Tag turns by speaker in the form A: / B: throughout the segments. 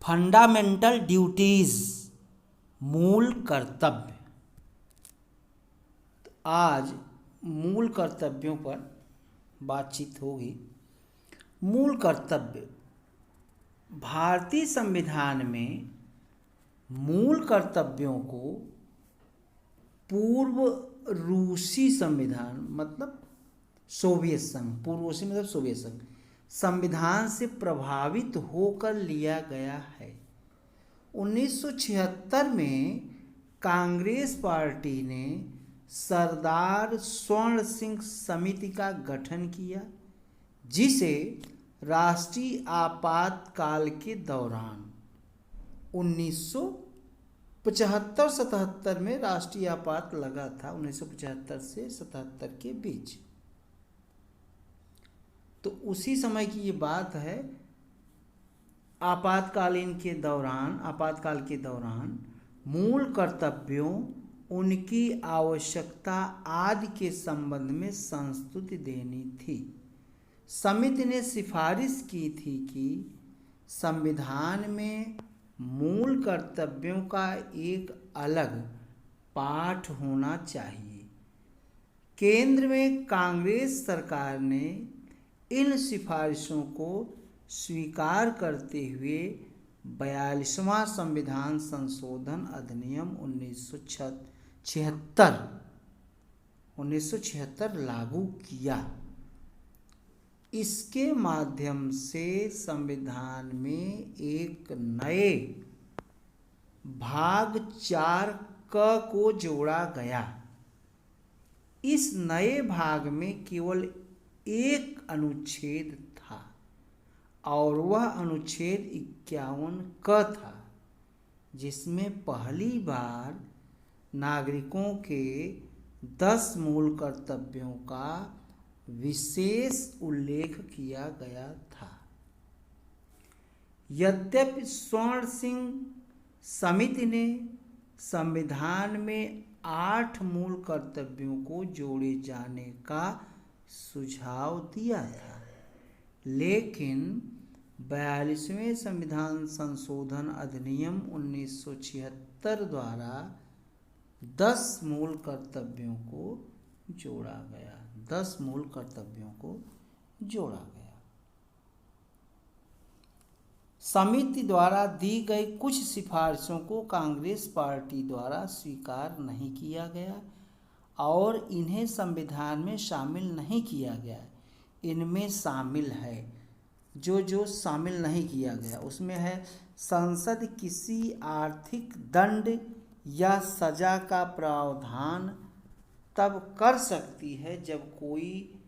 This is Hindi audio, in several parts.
A: फंडामेंटल ड्यूटीज, मूल कर्तव्य। तो आज मूल कर्तव्यों पर बातचीत होगी। मूल कर्तव्य, भारतीय संविधान में मूल कर्तव्यों को पूर्व रूसी संविधान मतलब सोवियत संघ, पूर्व रूसी मतलब सोवियत संघ संविधान से प्रभावित होकर लिया गया है। 1976 में कांग्रेस पार्टी ने सरदार स्वर्ण सिंह समिति का गठन किया, जिसे राष्ट्रीय आपातकाल के दौरान 1975-77 में राष्ट्रीय आपात लगा था, 1975 से 77 के बीच। तो उसी समय की ये बात है। आपातकाल के दौरान मूल कर्तव्यों, उनकी आवश्यकता आदि के संबंध में संस्तुति देनी थी। समिति ने सिफारिश की थी कि संविधान में मूल कर्तव्यों का एक अलग पाठ होना चाहिए। केंद्र में कांग्रेस सरकार ने इन सिफारिशों को स्वीकार करते हुए 42वां संविधान संशोधन अधिनियम 1976 लागू किया। इसके माध्यम से संविधान में एक नए भाग 4 क को जोड़ा गया। इस नए भाग में केवल एक अनुच्छेद था और वह अनुच्छेद 51 क था, जिसमें पहली बार नागरिकों के 10 मूल कर्तव्यों का विशेष उल्लेख किया गया था। यद्यपि स्वर्ण सिंह समिति ने संविधान में 8 मूल कर्तव्यों को जोड़े जाने का सुझाव दिया था, लेकिन 42वें संविधान संशोधन अधिनियम 1976 द्वारा 10 मूल कर्तव्यों को जोड़ा गया। 10 मूल कर्तव्यों को जोड़ा गया। समिति द्वारा दी गई कुछ सिफारिशों को कांग्रेस पार्टी द्वारा स्वीकार नहीं किया गया और इन्हें संविधान में शामिल नहीं किया गया। इनमें शामिल है जो शामिल नहीं किया गया उसमें है, संसद किसी आर्थिक दंड या सजा का प्रावधान तब कर सकती है जब कोई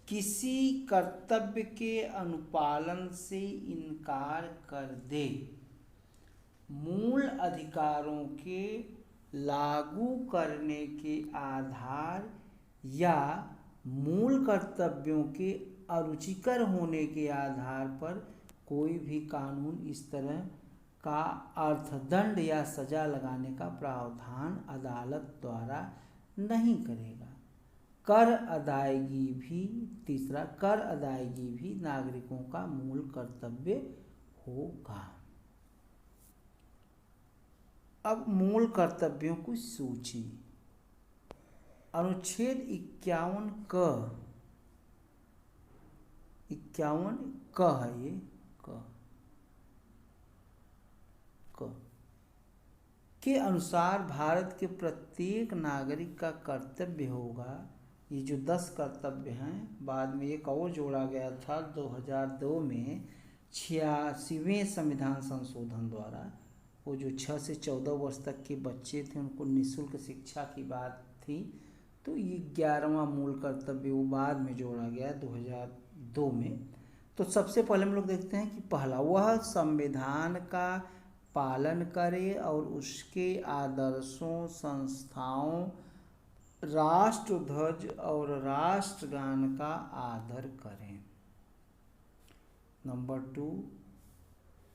A: किसी कर्तव्य के अनुपालन से इनकार कर दे। मूल अधिकारों के लागू करने के आधार या मूल कर्तव्यों के अरुचिकर होने के आधार पर कोई भी कानून इस तरह का अर्थदंड या सजा लगाने का प्रावधान अदालत द्वारा नहीं करेगा। कर अदायगी भी नागरिकों का मूल कर्तव्य होगा। अब मूल कर्तव्यों की सूची। अनुच्छेद 51 क है ये क के अनुसार भारत के प्रत्येक नागरिक का कर्तव्य होगा। ये जो 10 कर्तव्य हैं, बाद में एक और जोड़ा गया था 2002 में 86वें संविधान संशोधन द्वारा। वो जो 6 से 14 वर्ष तक के बच्चे थे उनको निःशुल्क शिक्षा की बात थी, तो ये 11वां मूल कर्तव्य वो बाद में जोड़ा गया 2002 में। तो सबसे पहले हम लोग देखते हैं कि पहला, वह संविधान का पालन करे और उसके आदर्शों, संस्थाओं, राष्ट्रध्वज और राष्ट्रगान का आदर करें। नंबर 2,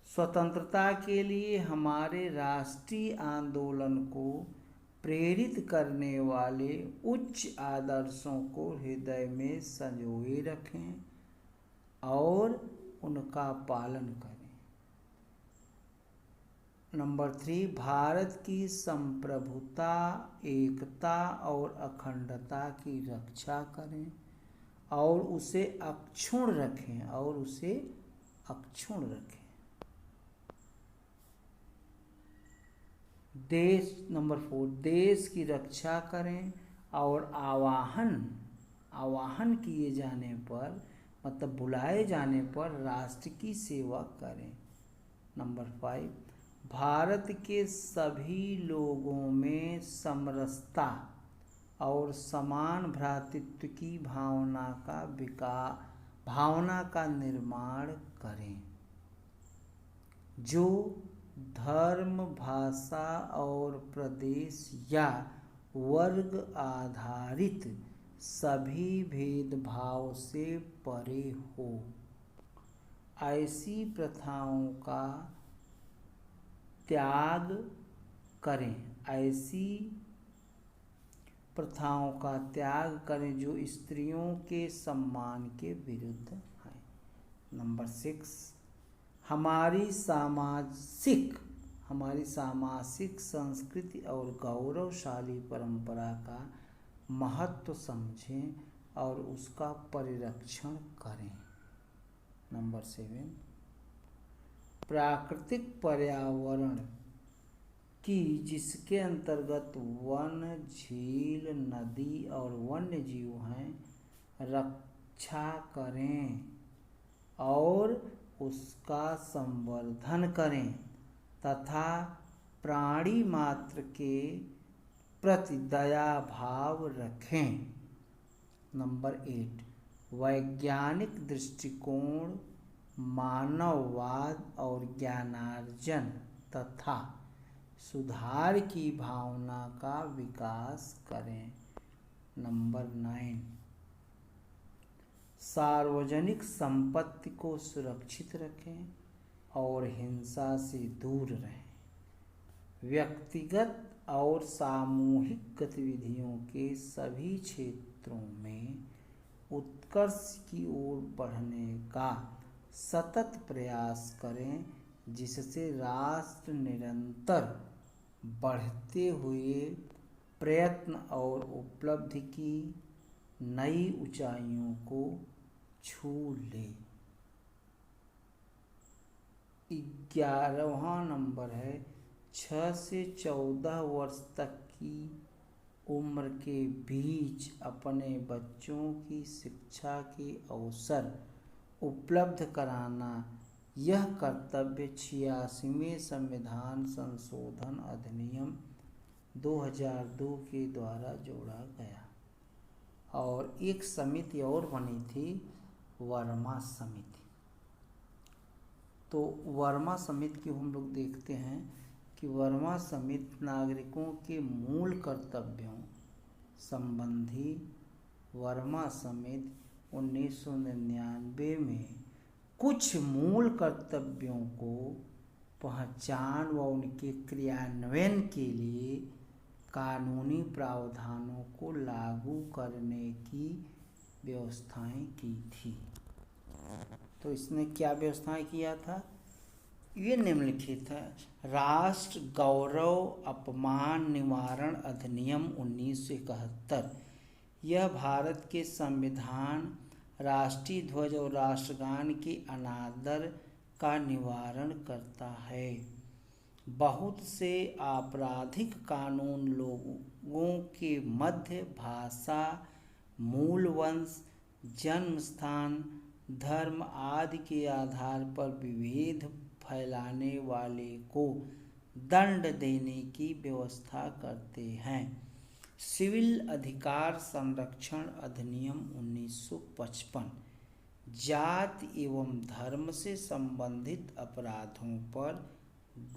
A: स्वतंत्रता के लिए हमारे राष्ट्रीय आंदोलन को प्रेरित करने वाले उच्च आदर्शों को हृदय में संजोए रखें और उनका पालन करें। नंबर 3, भारत की संप्रभुता, एकता और अखंडता की रक्षा करें और उसे अक्षुण्ण रखें। नंबर 4, देश की रक्षा करें और आवाहन किए जाने पर, मतलब बुलाए जाने पर राष्ट्र की सेवा करें। नंबर 5, भारत के सभी लोगों में समरसता और समान भ्रातृत्व की भावना का निर्माण करें, जो धर्म, भाषा और प्रदेश या वर्ग आधारित सभी भेदभाव से परे हो। ऐसी प्रथाओं का त्याग करें जो स्त्रियों के सम्मान के विरुद्ध हैं। नंबर 6, हमारी सामाजिक संस्कृति और गौरवशाली परंपरा का महत्व समझें और उसका परिरक्षण करें। नंबर 7, प्राकृतिक पर्यावरण की, जिसके अंतर्गत वन, झील, नदी और वन्य जीव हैं, रक्षा करें और उसका संवर्धन करें तथा प्राणी मात्र के प्रति दया भाव रखें। नंबर 8, वैज्ञानिक दृष्टिकोण, मानववाद और ज्ञानार्जन तथा सुधार की भावना का विकास करें। नंबर 9, सार्वजनिक संपत्ति को सुरक्षित रखें और हिंसा से दूर रहें। व्यक्तिगत और सामूहिक गतिविधियों के सभी क्षेत्रों में उत्कर्ष की ओर बढ़ने का सतत प्रयास करें, जिससे राष्ट्र निरंतर बढ़ते हुए प्रयत्न और उपलब्धि की नई ऊंचाइयों को छू ले। 11वां नंबर है, 6 से 14 वर्ष तक की उम्र के बीच अपने बच्चों की शिक्षा के अवसर उपलब्ध कराना। यह कर्तव्य 86वें संविधान संशोधन अधिनियम 2002 के द्वारा जोड़ा गया। और एक समिति और बनी थी, वर्मा समिति। तो वर्मा समिति की हम लोग देखते हैं कि वर्मा समिति नागरिकों के मूल कर्तव्यों संबंधी वर्मा समिति 1999 में कुछ मूल कर्तव्यों को पहचान व उनके क्रियान्वयन के लिए कानूनी प्रावधानों को लागू करने की व्यवस्थाएं की थी। तो इसने क्या व्यवस्थाएं किया था? ये निम्नलिखित है। राष्ट्र गौरव अपमान निवारण अधिनियम 1971। यह भारत के संविधान, राष्ट्रीय ध्वज और राष्ट्रगान के अनादर का निवारण करता है। बहुत से आपराधिक कानून लोगों के मध्य भाषा, मूल वंश, जन्म स्थान, धर्म आदि के आधार पर विभेद फैलाने वाले को दंड देने की व्यवस्था करते हैं। सिविल अधिकार संरक्षण अधिनियम 1955 जाति एवं धर्म से संबंधित अपराधों पर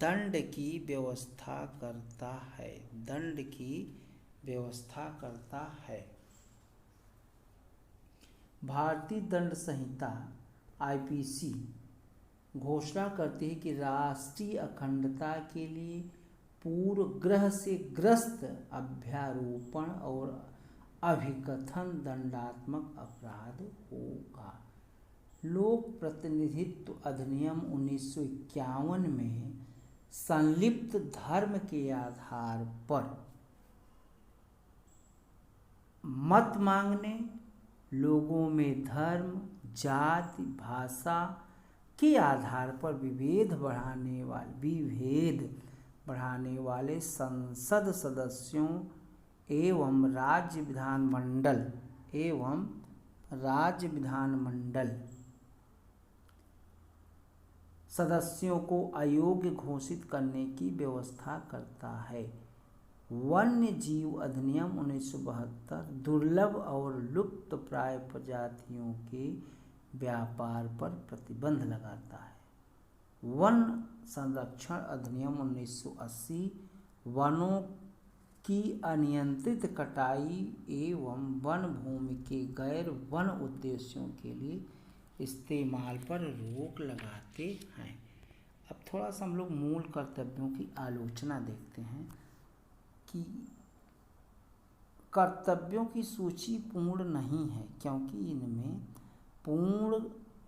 A: दंड की व्यवस्था करता है। भारतीय दंड संहिता IPC घोषणा करती है कि राष्ट्रीय अखंडता के लिए पूर्वग्रह से ग्रस्त अभ्यारोपण और अभिकथन दंडात्मक अपराध होगा। लोक प्रतिनिधित्व अधिनियम 1951 में संलिप्त धर्म के आधार पर मत मांगने, लोगों में धर्म, जाति, भाषा के आधार पर विभेद बढ़ाने वाले संसद सदस्यों एवं राज्य विधानमंडल सदस्यों को अयोग्य घोषित करने की व्यवस्था करता है। वन्य जीव अधिनियम 1972 दुर्लभ और लुप्त प्राय प्रजातियों के व्यापार पर प्रतिबंध लगाता है। वन संरक्षण अधिनियम 1980 वनों की अनियंत्रित कटाई एवं वन भूमि के गैर वन उद्देश्यों के लिए इस्तेमाल पर रोक लगाते हैं। अब थोड़ा सा हम लोग मूल कर्तव्यों की आलोचना देखते हैं कि कर्तव्यों की सूची पूर्ण नहीं है, क्योंकि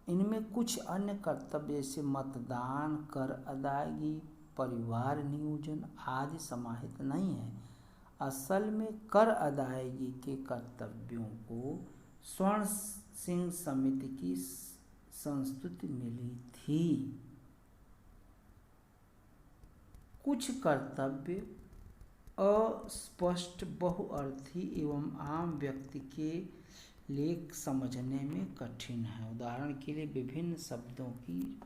A: इनमें कुछ अन्य कर्तव्य जैसे मतदान, कर अदायगी, परिवार नियोजन आदि समाहित नहीं है। असल में कर अदायगी के कर्तव्यों को स्वर्ण सिंह समिति की संस्तुति मिली थी। कुछ कर्तव्य अस्पष्ट, बहुअर्थी एवं आम व्यक्ति के लिए समझने में कठिन है। उदाहरण के लिए विभिन्न शब्दों की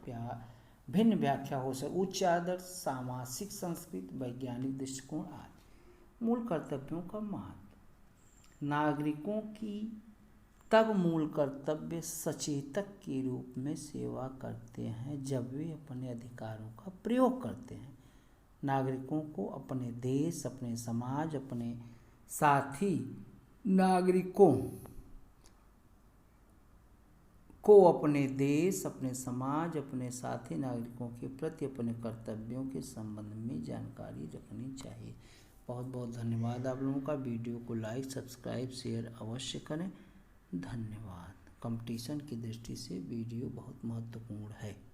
A: भिन्न व्याख्या हो सकती, उच्च आदर्श, सामाजिक संस्कृति, वैज्ञानिक दृष्टिकोण आदि। मूल कर्तव्यों का महत्व। नागरिकों की तब मूल कर्तव्य सचेतक के रूप में सेवा करते हैं जब वे अपने अधिकारों का प्रयोग करते हैं। नागरिकों को अपने देश, अपने समाज, अपने साथी नागरिकों के प्रति अपने कर्तव्यों के संबंध में जानकारी रखनी चाहिए। बहुत बहुत धन्यवाद आप लोगों का। वीडियो को लाइक, सब्सक्राइब, शेयर अवश्य करें। धन्यवाद। कंपटीशन की दृष्टि से वीडियो बहुत महत्वपूर्ण है।